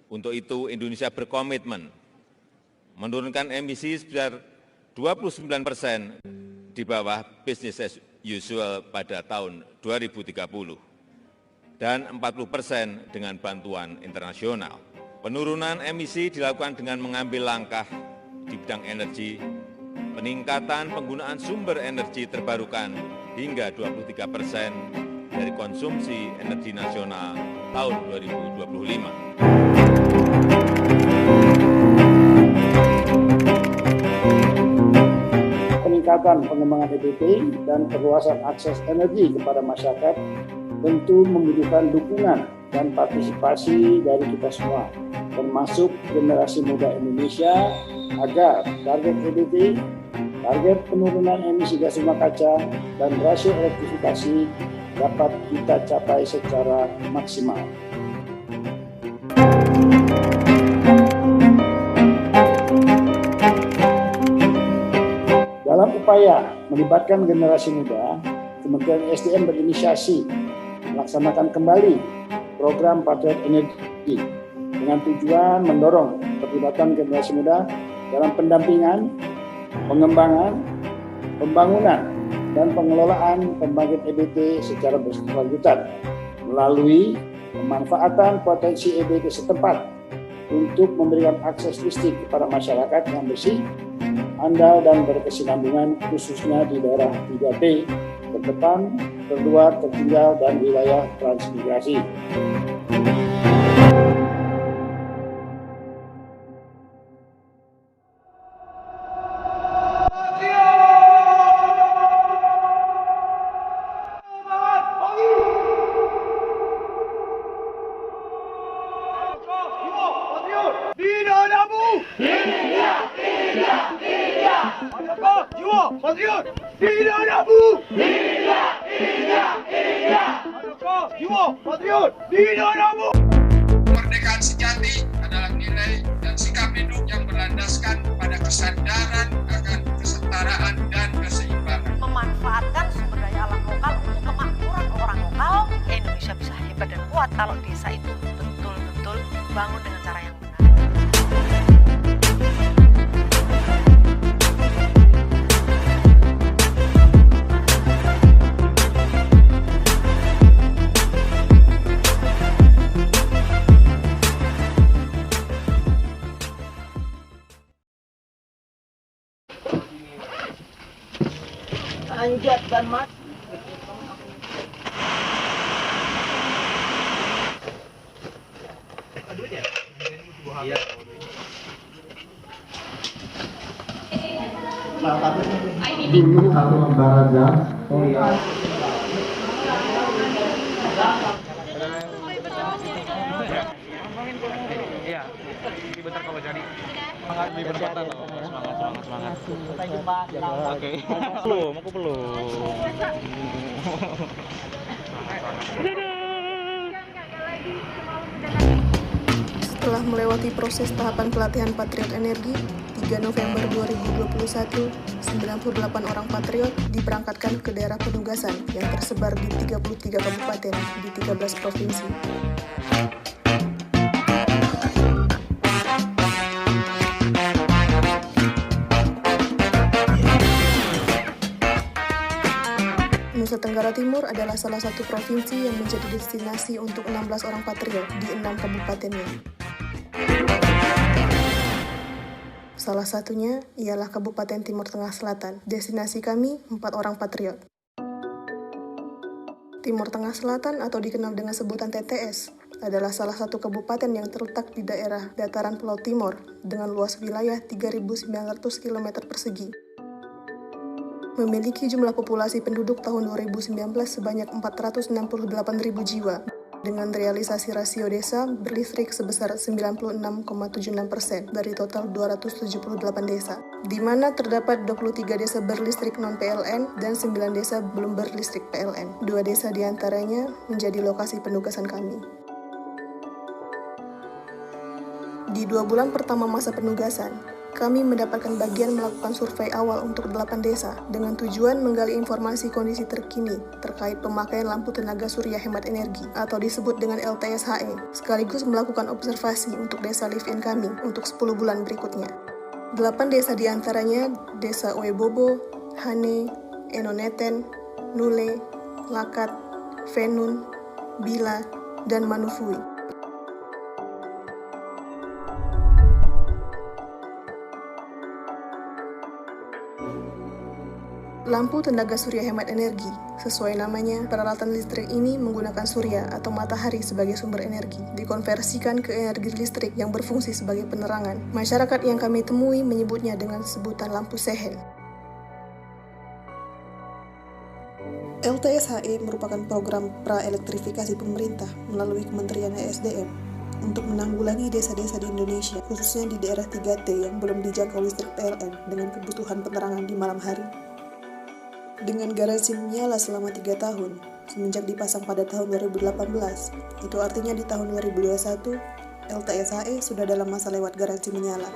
Untuk itu, Indonesia berkomitmen menurunkan emisi sebesar 29% di bawah business as usual pada tahun 2030 dan 40% dengan bantuan internasional. Penurunan emisi dilakukan dengan mengambil langkah di bidang energi, peningkatan penggunaan sumber energi terbarukan hingga 23% dari konsumsi energi nasional tahun 2025. Peningkatan pengembangan EBT dan perluasan akses energi kepada masyarakat tentu membutuhkan dukungan dan partisipasi dari kita semua, termasuk generasi muda Indonesia, agar target EBT, target penurunan emisi gas rumah kaca, dan rasio elektrifikasi dapat kita capai secara maksimal. Dalam upaya melibatkan generasi muda, Kementerian SDM berinisiasi melaksanakan kembali program Patriot Energi dengan tujuan mendorong keterlibatan generasi muda dalam pendampingan, pengembangan, pembangunan, dan pengelolaan pembangkit EBT secara berkelanjutan melalui pemanfaatan potensi EBT setempat untuk memberikan akses listrik kepada masyarakat yang bersih, andal, dan berkesinambungan, khususnya di daerah 3T, terdepan, terluar, tertinggal, dan wilayah transmigrasi. Kemerdekaan sejati adalah nilai dan sikap hidup yang berlandaskan pada kesadaran akan kesetaraan dan keseimbangan. Memanfaatkan sumber daya alam lokal untuk kemakmuran orang lokal, Indonesia bisa hebat dan kuat kalau desa itu betul-betul bangun dengan cara yang benar. Anjat dan mat. Iya. Dulu atau Baraja. Oh iya. Iya, ini bentar kalau jadi. Semangat di berkota loh. Semangat. Sampai jumpa. Oke. Belum, aku belum. Setelah melewati proses tahapan pelatihan Patriot Energi, 3 November 2021, 98 orang Patriot diberangkatkan ke daerah penugasan yang tersebar di 33 kabupaten di 13 provinsi. Nusa Tenggara Timur adalah salah satu provinsi yang menjadi destinasi untuk 16 orang Patriot di 6 kabupatennya. Salah satunya ialah Kabupaten Timur Tengah Selatan. Destinasi kami 4 orang Patriot. Timur Tengah Selatan atau dikenal dengan sebutan TTS adalah salah satu kabupaten yang terletak di daerah dataran Pulau Timor dengan luas wilayah 3.900 km persegi. Memiliki jumlah populasi penduduk tahun 2019 sebanyak 468.000 jiwa, dengan realisasi rasio desa berlistrik sebesar 96,76% dari total 278 desa, di mana terdapat 23 desa berlistrik non-PLN dan 9 desa belum berlistrik PLN. 2 desa diantaranya menjadi lokasi penugasan kami. Di 2 bulan pertama masa penugasan, kami mendapatkan bagian melakukan survei awal untuk 8 desa dengan tujuan menggali informasi kondisi terkini terkait pemakaian lampu tenaga surya hemat energi atau disebut dengan LTSHE, sekaligus melakukan observasi untuk desa live-in kami untuk 10 bulan berikutnya. 8 desa diantaranya Desa Oebobo, Hane, Enoneten, Nule, Lakat, Venun, Bila, dan Manufui. Lampu tenaga surya hemat energi, sesuai namanya, peralatan listrik ini menggunakan surya atau matahari sebagai sumber energi, dikonversikan ke energi listrik yang berfungsi sebagai penerangan. Masyarakat yang kami temui menyebutnya dengan sebutan lampu sehen. LTSHE merupakan program praelektrifikasi pemerintah melalui Kementerian ESDM untuk menanggulangi desa-desa di Indonesia, khususnya di daerah 3T yang belum dijangkau listrik PLN dengan kebutuhan penerangan di malam hari. Dengan garansi menyala selama 3 tahun, semenjak dipasang pada tahun 2018, itu artinya di tahun 2021, LTSHE sudah dalam masa lewat garansi menyala.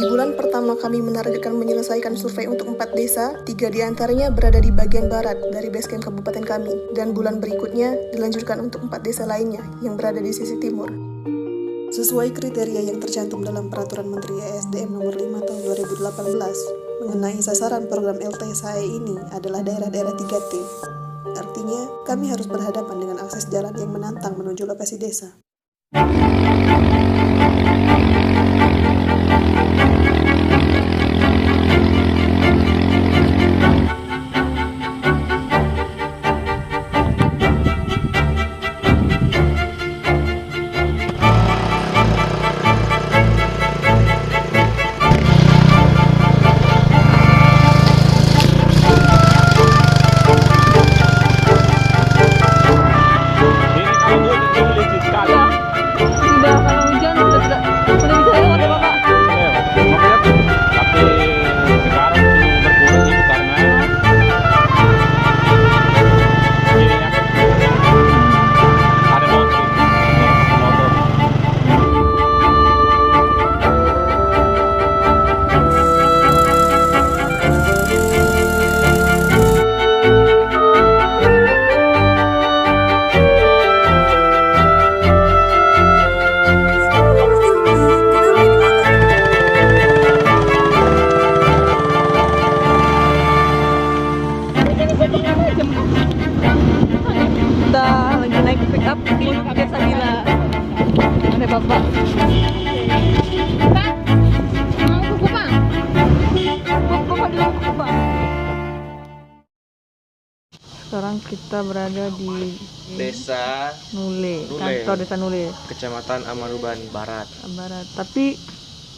Di bulan pertama kami menargetkan menyelesaikan survei untuk 4 desa, 3 diantaranya berada di bagian barat dari basecamp kabupaten kami, dan bulan berikutnya dilanjutkan untuk 4 desa lainnya yang berada di sisi timur. Sesuai kriteria yang tercantum dalam Peraturan Menteri ESDM Nomor 5 Tahun 2018 mengenai sasaran program LTSHE ini adalah daerah-daerah 3T. Artinya, kami harus berhadapan dengan akses jalan yang menantang menuju lokasi desa. Bapak. Pak, mau kuku, Pak? Bapak dulu kuku, Pak. Sekarang kita berada di Desa Nule, kantor Desa Nule, Kecamatan Amaruban Barat. Tapi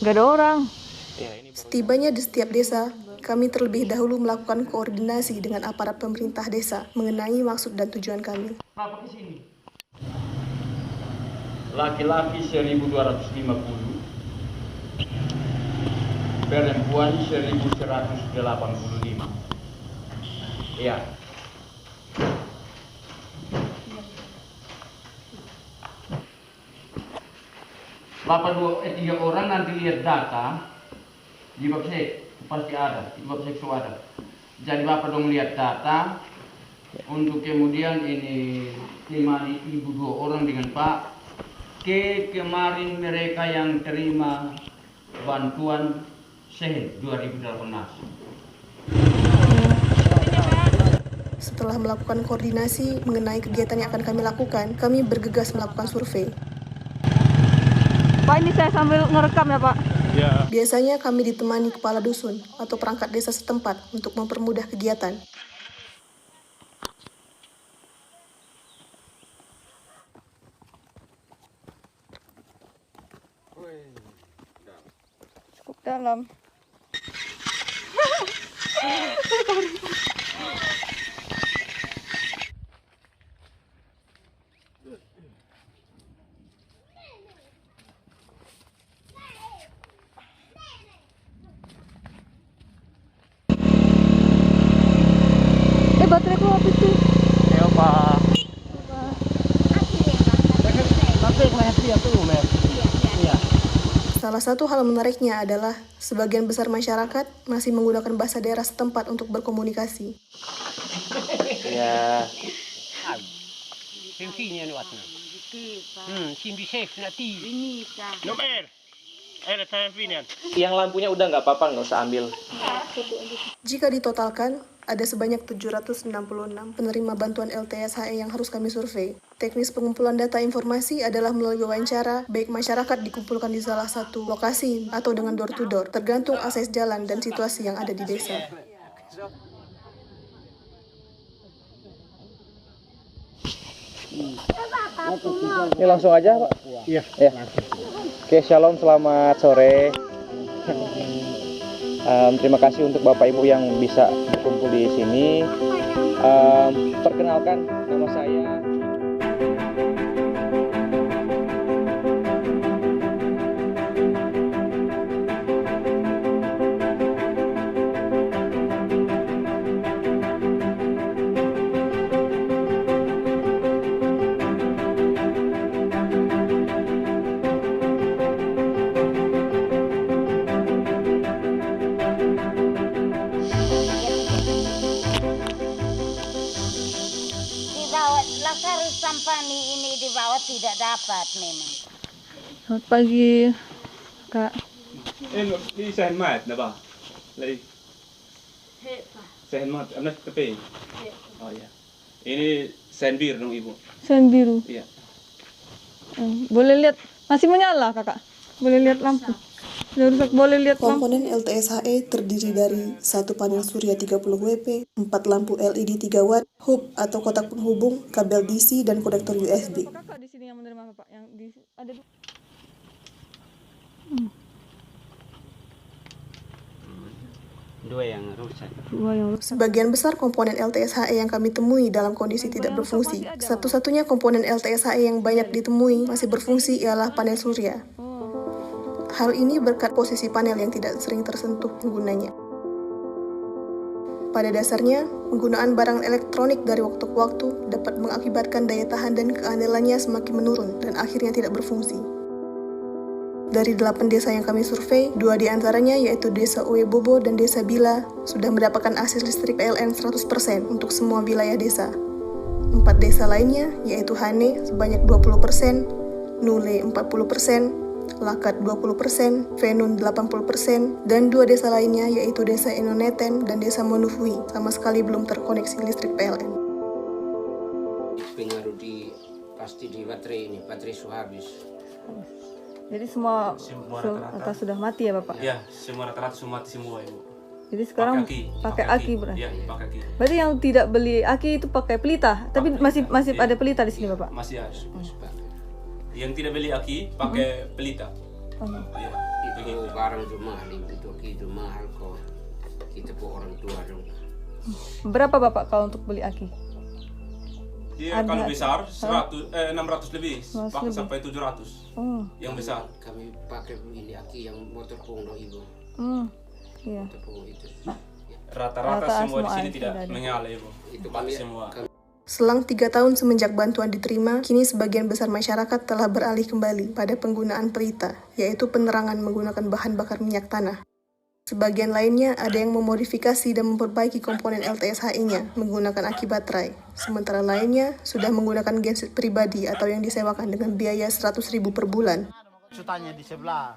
nggak ada orang. Ya, ini Setibanya di setiap desa, kami terlebih dahulu melakukan koordinasi dengan aparat pemerintah desa mengenai maksud dan tujuan kami. Apa ke sini? Laki-laki 1.250, perempuan 1.185. Iya. Bapak 3 orang nanti lihat data di website pasti ada, di website itu ada. Jadi Bapak dong lihat data untuk kemudian ini temani ibu 2 orang dengan Pak kemarin mereka yang terima bantuan SEHEN 2018. Setelah melakukan koordinasi mengenai kegiatan yang akan kami lakukan, kami bergegas melakukan survei. Pak, ini saya sambil ngerekam ya, Pak. ya. Biasanya kami ditemani kepala dusun atau perangkat desa setempat untuk mempermudah kegiatan. Cukup dalam. Baterai ku habis tuh. Ayo Pak. Salah satu hal menariknya adalah sebagian besar masyarakat masih menggunakan bahasa daerah setempat untuk berkomunikasi. Ya. Yang lampunya udah nggak apa-apa, nggak usah ambil. Jika ditotalkan, ada sebanyak 766 penerima bantuan LTSHE yang harus kami survei. Teknis pengumpulan data informasi adalah melalui wawancara, baik masyarakat dikumpulkan di salah satu lokasi atau dengan door-to-door, tergantung akses jalan dan situasi yang ada di desa. Ini langsung aja Pak? Iya. Ya. Oke, shalom, selamat sore. Terima kasih untuk Bapak Ibu yang bisa berkumpul di sini. Perkenalkan, nama saya. Sampani ini dibawa tidak dapat memang. Selamat pagi, Kak. Ini sehat na ba? Lagi. Sehat amnas tepi. Oh ya. Ini sen biru dong Ibu. Sen biru. Iya. Boleh lihat, masih menyala Kakak? Boleh lihat lampu? Boleh lihat lampu. Komponen LTSHE terdiri dari 1 panel surya 30 WP, 4 lampu LED 3 watt, hub atau kotak penghubung, kabel DC, dan konektor USB. Kakak di sini yang menerima Pak? Yang di ada Dua yang rusak. Sebagian besar komponen LTSHE yang kami temui dalam kondisi tidak berfungsi. Satu-satunya komponen LTSHE yang banyak ditemui masih berfungsi ialah panel surya. Hal ini berkat posisi panel yang tidak sering tersentuh penggunanya. Pada dasarnya, penggunaan barang elektronik dari waktu ke waktu dapat mengakibatkan daya tahan dan keandalannya semakin menurun dan akhirnya tidak berfungsi. Dari 8 desa yang kami survei, 2 diantaranya yaitu Desa Uwebobo dan Desa Bila sudah mendapatkan akses listrik PLN 100% untuk semua wilayah desa. 4 desa lainnya yaitu Hane sebanyak 20%, Nule 40%, Lakat 20%, Venun 80%, dan 2 desa lainnya yaitu Desa Enoneten dan Desa Monufui sama sekali belum terkoneksi listrik PLN. Pengaruh pasti di baterai sudah habis. Jadi semua rata sudah mati ya Bapak? Ya, semua rata-rata sudah mati semua Ibu. Jadi sekarang pakai aki berarti? Iya, pakai aki. Berarti yang tidak beli aki itu pakai pelita, tapi masih ada pelita di sini Bapak? Masih ada. Yang tidak beli aki pakai pelita. Ya, itu barang itu mahal, itu aki itu mahal kok. Kita pun orang tua dong. Berapa Bapak kalau untuk beli aki? Dia kalau besar 600 lebih, bahkan sampai 700. Yang besar. Kami pakai ini aki yang motor punggung Ibu. Iya. Motor punggung itu. Rata-rata semua di sini tidak menyala Ibu. Itu mati semua. Selang 3 tahun semenjak bantuan diterima, kini sebagian besar masyarakat telah beralih kembali pada penggunaan pelita, yaitu penerangan menggunakan bahan bakar minyak tanah. Sebagian lainnya ada yang memodifikasi dan memperbaiki komponen LTSHE-nya menggunakan aki baterai, sementara lainnya sudah menggunakan genset pribadi atau yang disewakan dengan biaya 100.000 per bulan. Tanya di sebelah.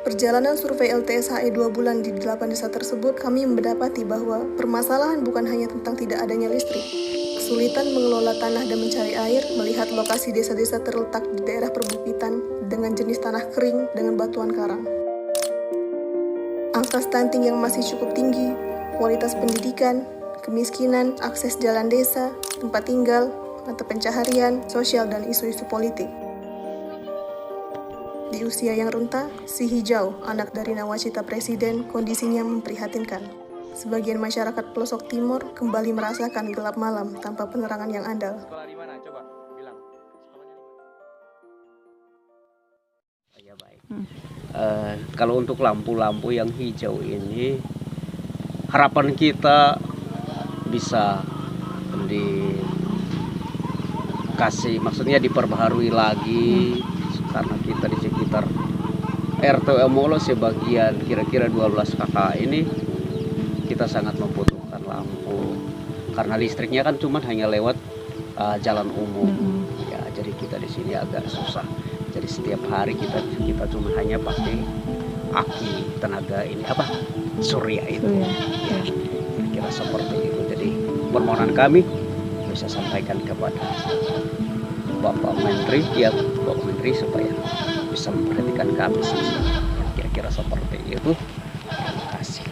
Perjalanan survei LTSHE 2 bulan di 8 desa tersebut, kami mendapati bahwa permasalahan bukan hanya tentang tidak adanya listrik. Kesulitan mengelola tanah dan mencari air, melihat lokasi desa-desa terletak di daerah perbukitan dengan jenis tanah kering dengan batuan karang. angka stunting yang masih cukup tinggi, kualitas pendidikan, kemiskinan, akses jalan desa, tempat tinggal, mata pencaharian, sosial, dan isu-isu politik. Di usia yang renta, si hijau, anak dari nawacita presiden, kondisinya memprihatinkan. Sebagian masyarakat pelosok timur kembali merasakan gelap malam tanpa penerangan yang andal. Sekolah di mana? Coba bilang. Ya baik. Kalau untuk lampu-lampu yang hijau ini, harapan kita bisa dikasih, maksudnya diperbaharui lagi, karena kita di sekitar RT Molo sebagian kira-kira 12 kakak ini kita sangat membutuhkan lampu, karena listriknya kan cuma hanya lewat jalan umum. Ya, jadi kita di sini agak susah. Jadi setiap hari kita cuma hanya pakai aki tenaga ini surya itu. Ya, kira-kira seperti itu. Jadi permohonan kami bisa sampaikan kepada Bapak Menteri, Bapak Menteri supaya bisa memperhatikan kami sih. Kira-kira seperti itu. Terima kasih.